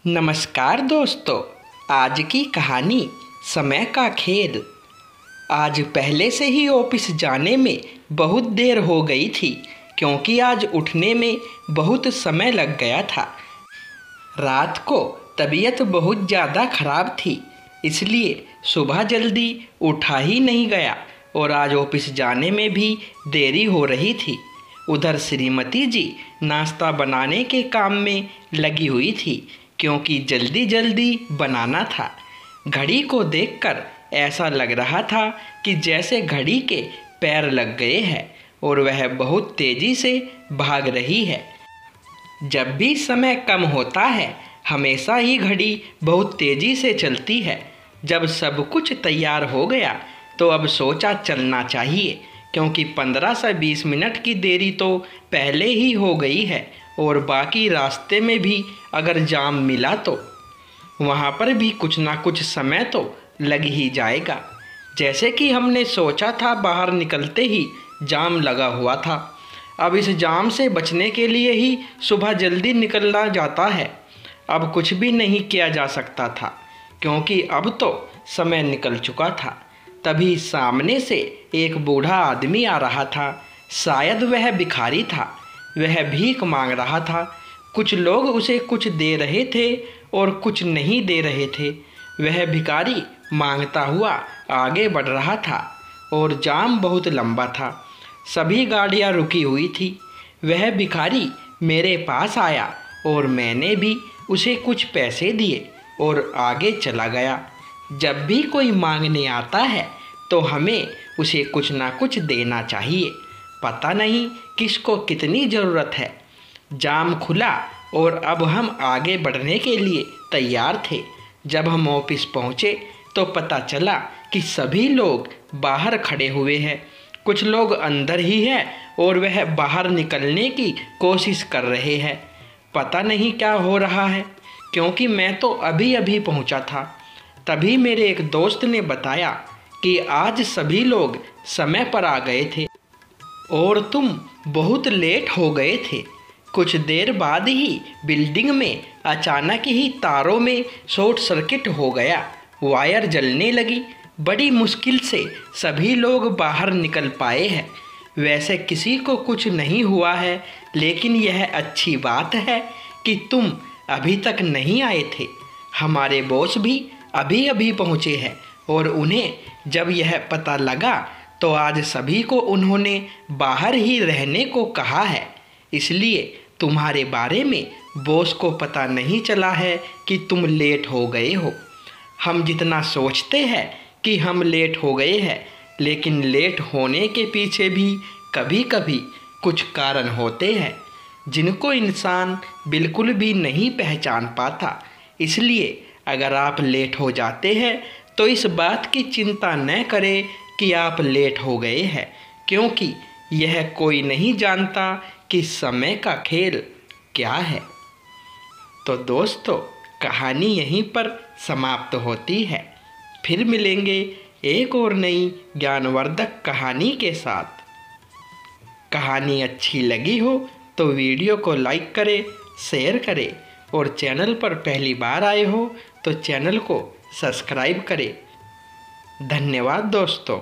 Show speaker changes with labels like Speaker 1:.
Speaker 1: नमस्कार दोस्तों। आज की कहानी समय का खेल। आज पहले से ही ऑफिस जाने में बहुत देर हो गई थी क्योंकि आज उठने में बहुत समय लग गया था। रात को तबीयत बहुत ज़्यादा ख़राब थी, इसलिए सुबह जल्दी उठा ही नहीं गया और आज ऑफिस जाने में भी देरी हो रही थी। उधर श्रीमती जी नाश्ता बनाने के काम में लगी हुई थी क्योंकि जल्दी जल्दी बनाना था। घड़ी को देखकर ऐसा लग रहा था कि जैसे घड़ी के पैर लग गए हैं और वह बहुत तेज़ी से भाग रही है। जब भी समय कम होता है हमेशा ही घड़ी बहुत तेज़ी से चलती है। जब सब कुछ तैयार हो गया तो अब सोचा चलना चाहिए क्योंकि 15 से 20 मिनट की देरी तो पहले ही हो गई है और बाकी रास्ते में भी अगर जाम मिला तो वहाँ पर भी कुछ ना कुछ समय तो लग ही जाएगा। जैसे कि हमने सोचा था बाहर निकलते ही जाम लगा हुआ था। अब इस जाम से बचने के लिए ही सुबह जल्दी निकलना जाता है। अब कुछ भी नहीं किया जा सकता था क्योंकि अब तो समय निकल चुका था। तभी सामने से एक बूढ़ा आदमी आ रहा था। शायद वह भिखारी था। वह भीख मांग रहा था। कुछ लोग उसे कुछ दे रहे थे और कुछ नहीं दे रहे थे। वह भिखारी मांगता हुआ आगे बढ़ रहा था और जाम बहुत लंबा था। सभी गाड़ियां रुकी हुई थी। वह भिखारी मेरे पास आया और मैंने भी उसे कुछ पैसे दिए और आगे चला गया। जब भी कोई मांगने आता है तो हमें उसे कुछ ना कुछ देना चाहिए। पता नहीं किसको कितनी ज़रूरत है। जाम खुला और अब हम आगे बढ़ने के लिए तैयार थे। जब हम ऑफिस पहुँचे तो पता चला कि सभी लोग बाहर खड़े हुए हैं। कुछ लोग अंदर ही हैं और वह बाहर निकलने की कोशिश कर रहे हैं। पता नहीं क्या हो रहा है क्योंकि मैं तो अभी अभी पहुँचा था। तभी मेरे एक दोस्त ने बताया कि आज सभी लोग समय पर आ गए थे और तुम बहुत लेट हो गए थे। कुछ देर बाद ही बिल्डिंग में अचानक ही तारों में शॉर्ट सर्किट हो गया। वायर जलने लगी। बड़ी मुश्किल से सभी लोग बाहर निकल पाए हैं। वैसे किसी को कुछ नहीं हुआ है, लेकिन यह अच्छी बात है कि तुम अभी तक नहीं आए थे। हमारे बॉस भी अभी अभी पहुँचे हैं और उन्हें जब यह पता लगा तो आज सभी को उन्होंने बाहर ही रहने को कहा है। इसलिए तुम्हारे बारे में बॉस को पता नहीं चला है कि तुम लेट हो गए हो। हम जितना सोचते हैं कि हम लेट हो गए हैं, लेकिन लेट होने के पीछे भी कभी कभी कुछ कारण होते हैं जिनको इंसान बिल्कुल भी नहीं पहचान पाता। इसलिए अगर आप लेट हो जाते हैं तो इस बात की चिंता न करें कि आप लेट हो गए हैं, क्योंकि यह कोई नहीं जानता कि समय का खेल क्या है। तो दोस्तों, कहानी यहीं पर समाप्त होती है। फिर मिलेंगे एक और नई ज्ञानवर्धक कहानी के साथ। कहानी अच्छी लगी हो तो वीडियो को लाइक करें, शेयर करें और चैनल पर पहली बार आए हो तो चैनल को सब्सक्राइब करें। धन्यवाद दोस्तों।